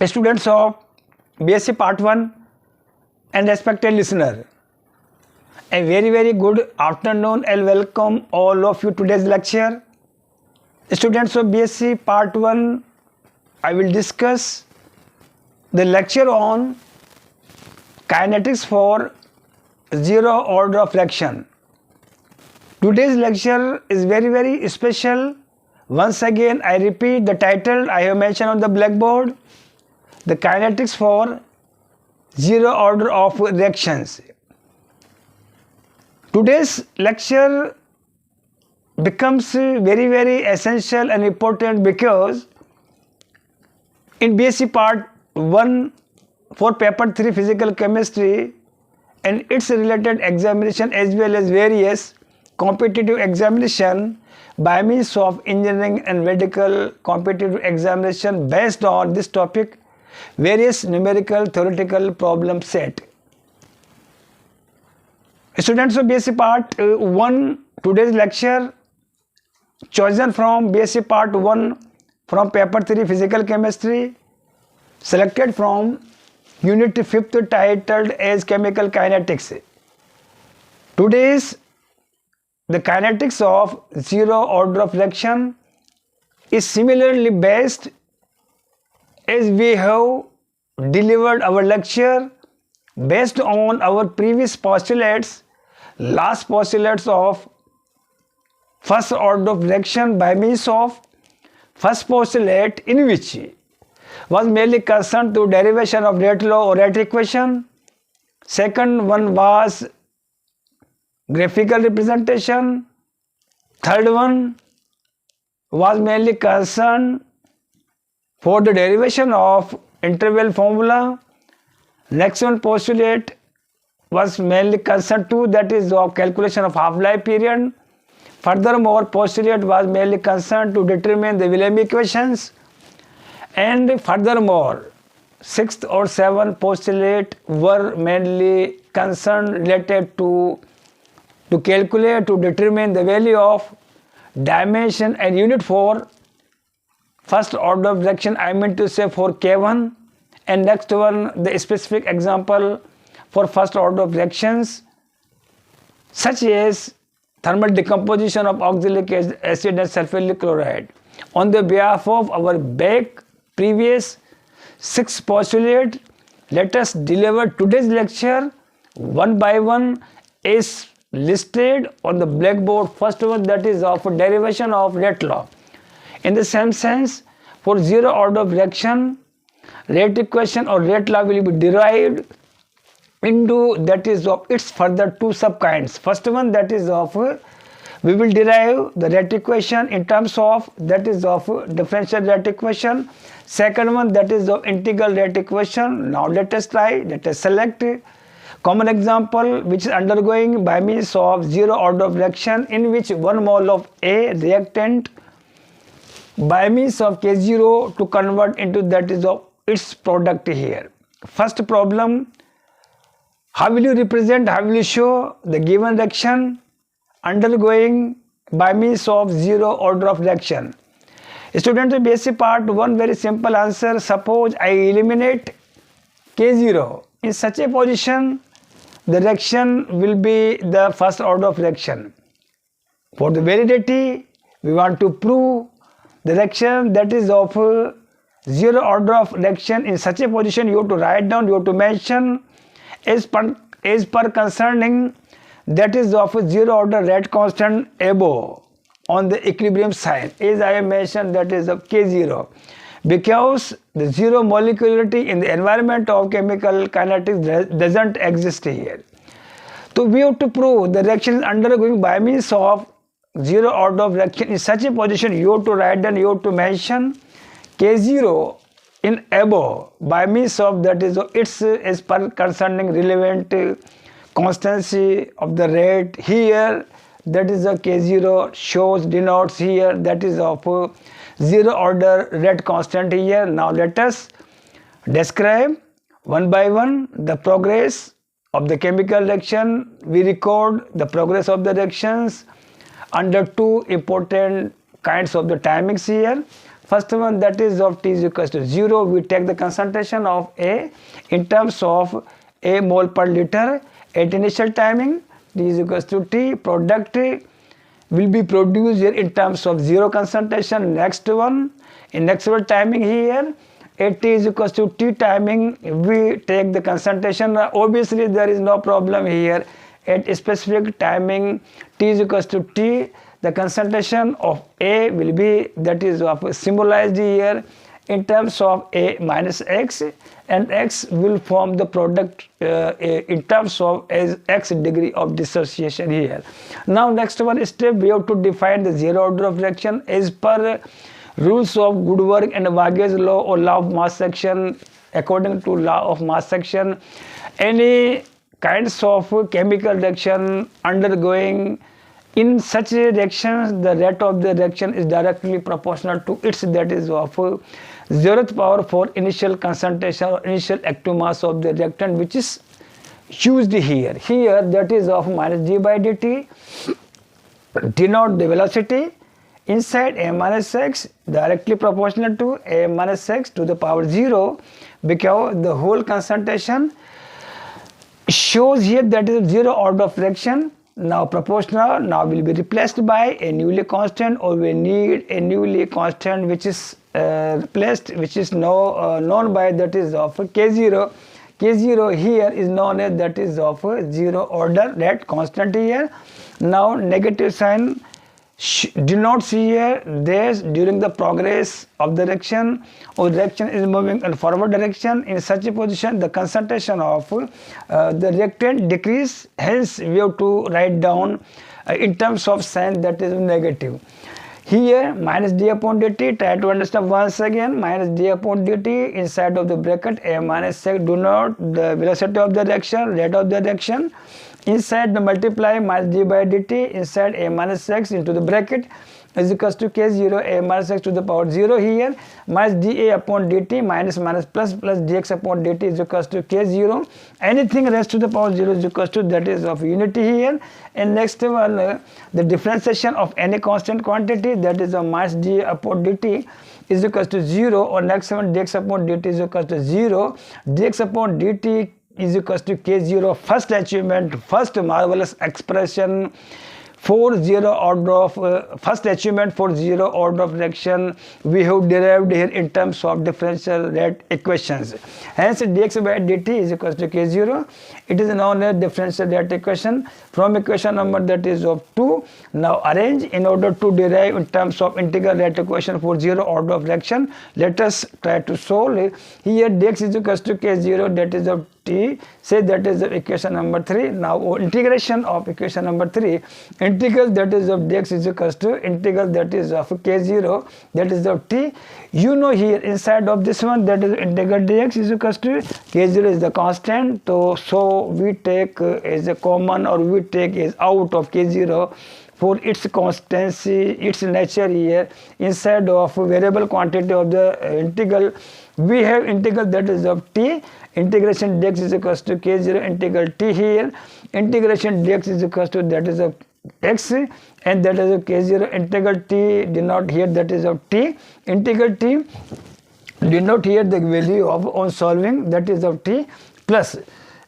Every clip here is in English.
Students of BSc Part 1 and respected listener, a very good afternoon and welcome all of you to today's lecture. Students of BSc Part 1, I will discuss the lecture on kinetics for zero order of reaction. Today's lecture is very special. Once again, I repeat the title I have mentioned on the blackboard, the kinetics for zero order of reactions. Today's lecture becomes very essential and important because in BSc Part 1 for Paper 3 Physical Chemistry and its related examination as well as various competitive examination by means of engineering and medical competitive examination based on this topic, various numerical theoretical problem set. Students of BSc Part 1, today's lecture chosen from BSc Part 1 from Paper 3 Physical Chemistry, selected from Unit 5th titled as Chemical Kinetics. Today's the kinetics of zero order of reaction is similarly based as we have delivered our lecture based on our previous postulates, last postulates of first order of reaction by means of first postulate in which was mainly concerned to derivation of rate law or rate equation. Second one was graphical representation. Third one was mainly concerned for the derivation of interval formula. Next one postulate was mainly concerned to, that is of calculation of half-life period. Furthermore, postulate was mainly concerned to determine the Wilhelm equations. And furthermore, sixth or seventh postulate were mainly concerned related to calculate, to determine the value of dimension and unit for first order of reaction, I mean to say for K1, and next one the specific example for first order of reactions such as thermal decomposition of oxalic acid and sulfuric chloride. On the behalf of our previous 6 postulate, let us deliver today's lecture one by one is listed on the blackboard. First one, that is of derivation of rate law. In the same sense, for zero order of reaction, rate equation or rate law will be derived into, that is of its further 2 subkinds. First one, that is of we will derive the rate equation in terms of, that is of differential rate equation. Second one, that is of integral rate equation. Now let us select common example which is undergoing by means of zero order of reaction in which 1 mole of A reactant by means of K0 to convert into, that is of its product here. First problem, how will you represent, how will you show the given reaction undergoing by means of zero order of reaction? Students of BSc Part 1, very simple answer. Suppose I eliminate K0. In such a position, the reaction will be the first order of reaction. For the validity, we want to prove the reaction that is of zero order of reaction. In such a position, you have to write down, you have to mention as per concerning, that is of zero order rate constant above on the equilibrium sign, as I have mentioned, that is of K0, because the zero molecularity in the environment of chemical kinetics doesn't exist here. So we have to prove the reaction is undergoing by means of zero order of reaction. In such a position, you have to write down, you have to mention K0 in above by means of, that is its as per concerning relevant constancy of the rate here, that is a K0 shows, denotes here, that is of zero order rate constant here. Now let us describe one by one the progress of the chemical reaction. We record the progress of the reactions under 2 important kinds of the timings here. First one, that is of T is equals to 0. We take the concentration of A in terms of A mole per liter at initial timing. T is equals to T. Product will be produced here in terms of 0 concentration. Next one, in next one timing here, at T is equals to T timing, we take the concentration. Obviously there is no problem here. At specific timing T is equals to T, the concentration of A will be, that is of symbolized here in terms of A minus X, and X will form the product in terms of as X degree of dissociation here. Now next one step, we have to define the zero order of reaction as per rules of Goodwork and Vargas law or law of mass action. According to law of mass action, any kinds of chemical reaction undergoing in such reactions, the rate of the reaction is directly proportional to its, that is of 0th power for initial concentration or initial active mass of the reactant, which is used here. Here that is of minus d by dt denote the velocity inside A minus x directly proportional to A minus x to the power 0, because the whole concentration shows here that is 0 order of reaction. Now proportional now will be replaced by a newly constant, or we need a newly constant which is replaced, which is now known by, that is of K0. K0 here is known as, that is of 0 order rate constant here. Now negative sign denotes here this during the progress of the reaction, or reaction is moving in forward direction. In such a position the concentration of the reactant decrease, hence we have to write down in terms of sign, that is negative. Here minus d upon dt, try to understand once again, minus d upon dt inside of the bracket A minus x denote the velocity of the reaction, rate of the reaction. Inside the multiply minus d by dt inside A minus x into the bracket is equals to K0 A minus x to the power 0 here, minus dA upon dt minus minus plus dx upon dt is equals to K0. Anything raised to the power 0 is equals to, that is of unity here. And next one, the differentiation of any constant quantity, that is of minus d upon dt is equals to 0, or next one dx upon dt is equals to 0. Dx upon dt is equals to K0. First achievement, first marvelous expression for 0 order of first achievement for 0 order of reaction we have derived here in terms of differential rate equations. Hence dx by dt is equals to K0. It is known as differential rate equation from equation number, that is of 2. Now arrange in order to derive in terms of integral rate equation for 0 order of reaction. Let us try to solve it. Here dx is equals to K0, that is of t, say that is equation number 3. Now integration of equation number 3, integral that is of dx is equals to integral that is of K0, that is of t. You know here inside of this one, that is integral dx is equals to K0 is the constant, so we take as a common, or we take as out of K0 for its constancy, its nature here. Inside of variable quantity of the integral, we have integral that is of t. Integration dx is equals to K0 integral t here. Integration dx is equals to, that is of x, and that is of K0 integral t denote here, that is of t. Integral t denote here the value of on solving, that is of t, plus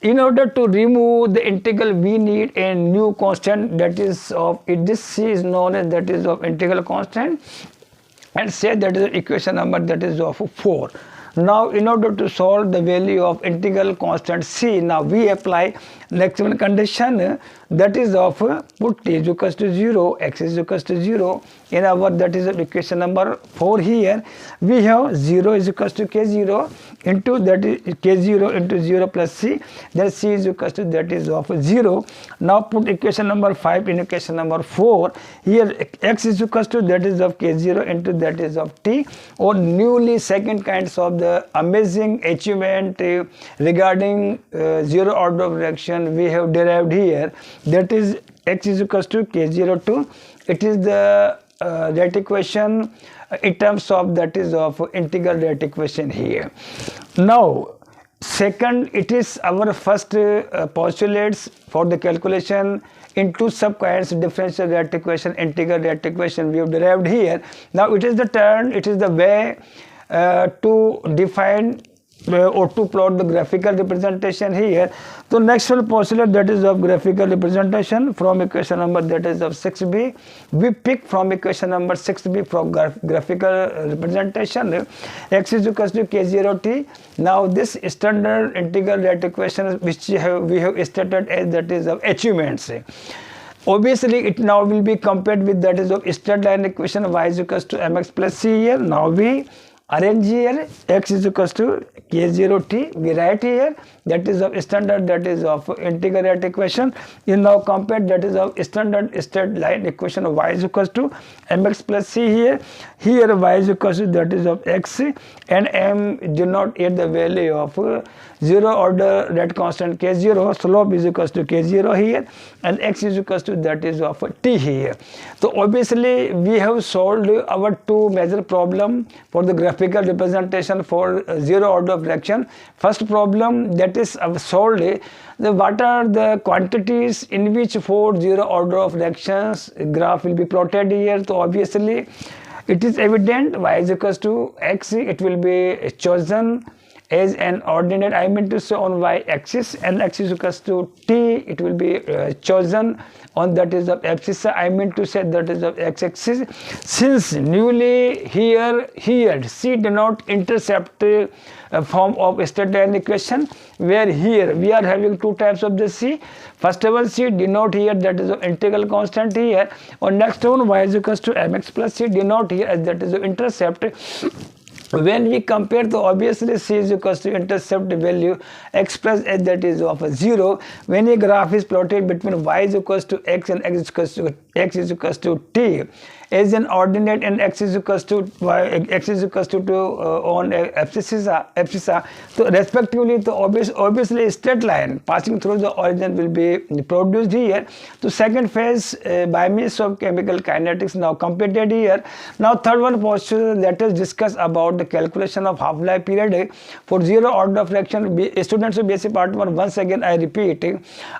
in order to remove the integral we need a new constant, that is of it, this c is known as, that is of integral constant, and say that is equation number, that is of 4. Now in order to solve the value of integral constant c, now we apply next one condition, that is of put t is equals to 0, x is equals to 0. In our, that is equation number 4 here, we have 0 is equals to K0 into, that is K0 into 0 plus c, that c is equals to, that is of 0. Now put equation number 5 in equation number 4. Here x is equals to, that is of K0 into, that is of t, or newly second kinds of the amazing achievement regarding 0 order of reaction we have derived here, that is x is equals to K0 to, it is the rate equation in terms of, that is of integral rate equation here. Now second, it is our first postulates for the calculation in two subkinds, differential rate equation, integral rate equation we have derived here. Now it is the turn, it is the way to define or to plot the graphical representation here. So next one postulate, that is of graphical representation from equation number, that is of 6b. We pick from equation number 6b from graphical representation x is equals to k0t. Now this standard integral rate equation which we have stated as, that is of achievements. Obviously it now will be compared with, that is of straight line equation y is equals to mx plus c here. Now we arrange here x is equals to k0t, we write here, that is of standard, that is of integral rate equation. You now compare, that is of standard straight line equation of y is equals to mx plus c here. Here y is equals to, that is of x, and m denote here the value of zero order rate constant k0, slope is equals to k0 here, and x is equals to, that is of t here. So obviously we have solved our two major problem for the graphical representation for zero order of fraction. First problem, that is solved, what are the quantities in which for zero order of fractions graph will be plotted here. So obviously it is evident y is equals to x, it will be chosen as an ordinate, I mean to say on y-axis, and x is equals to t, it will be chosen on, that is of axis, I mean to say, that is of x-axis. Since newly here c denote intercept form of straight line equation, where here we are having two types of the c. First of all, c denote here, that is of integral constant here, or next one y is equals to mx plus c denote here as, that is of intercept. When we compare, the obviously c is equals to intercept value x plus h, that is of 0. When a graph is plotted between y is equals to x and x is equals to t as an ordinate, and x is equals to y, x is equals to on abscissa. So respectively, the obviously straight line passing through the origin will be produced here. So second phase by means of chemical kinetics now completed here. Now third one postulate, let us discuss about the calculation of half-life period for zero order fraction. Students of basic part 1, once again I repeat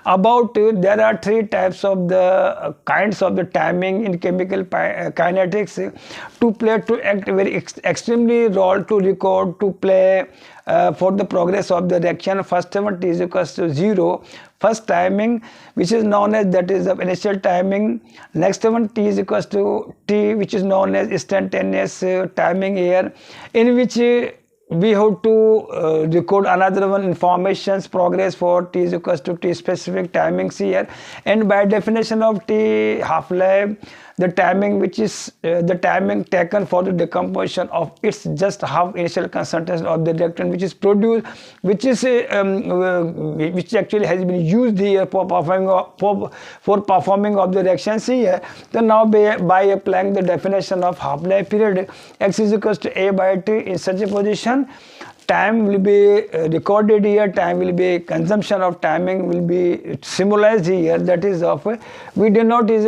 about there are three types of the kinds of the timing in chemical kinetics to act very extremely role to record, to play for the progress of the reaction. First one, t is equals to 0, first timing, which is known as, that is of initial timing. Next one, t is equals to t, which is known as instantaneous timing here, in which we have to record another one, informations progress for t is equals to t specific timings here. And by definition of t half-life, the timing which is the timing taken for the decomposition of its just half initial concentration of the reactant which is produced, which is which actually has been used here for performing of the reactions here. Then now by applying the definition of half-life period, x is equals to a by t, in such a position time will be recorded here, time will be, consumption of timing will be symbolized here, that is of we denote is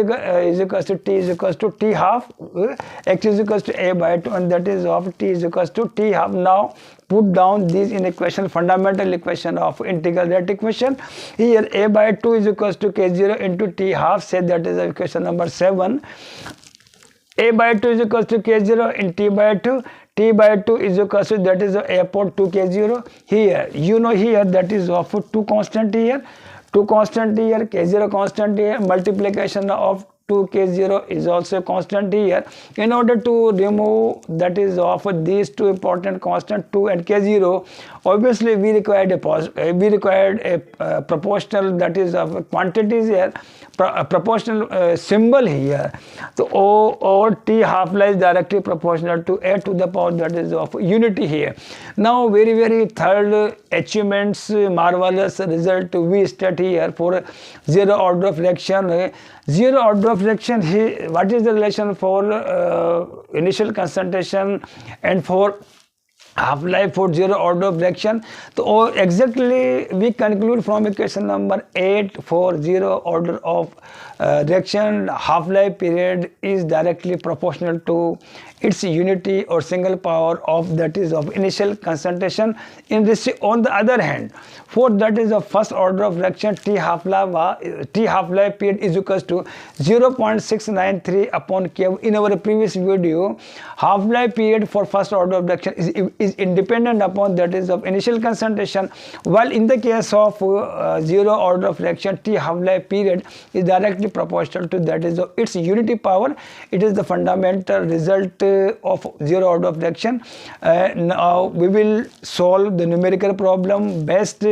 equals to t is equals to t half, x is equals to a by 2, and that is of t is equals to t half. Now put down these in equation, fundamental equation of integral rate equation. Here a by 2 is equals to k0 into t half, say that is equation number 7. A by 2 is equals to k0 in t by 2. T by 2 is equals to, that is a upon 2k0 here. You know here that is of 2 constant here, 2 constant here, k0 constant here, multiplication of 2k0 is also constant here. In order to remove, that is of these two important constant 2 and k0, obviously we required a proportional, that is of quantities here, a proportional symbol here. So O or T half-life directly proportional to a to the power, that is of unity here. Now very third achievements, marvelous result we state here for zero order of reaction. Zero order of reaction here, what is the relation for initial concentration and for half life for zero order of reaction. So exactly we conclude from equation number 8 for zero order of reaction, half life period is directly proportional to its unity or single power of, that is of initial concentration. In this, on the other hand, for that is of first order of reaction, T half life period is equals to 0.693 upon K. In our previous video, half life period for first order of reaction is independent upon, that is of initial concentration, while in the case of zero order of reaction, T half life period is directly proportional to, that is of its unity power. It is the fundamental result of zero order of reaction. Now we will solve the numerical problem based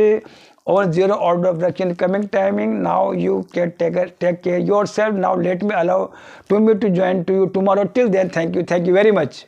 on zero order of reaction coming timing. Now you can take care yourself. Now let me allow to join to you tomorrow. Till then, thank you very much.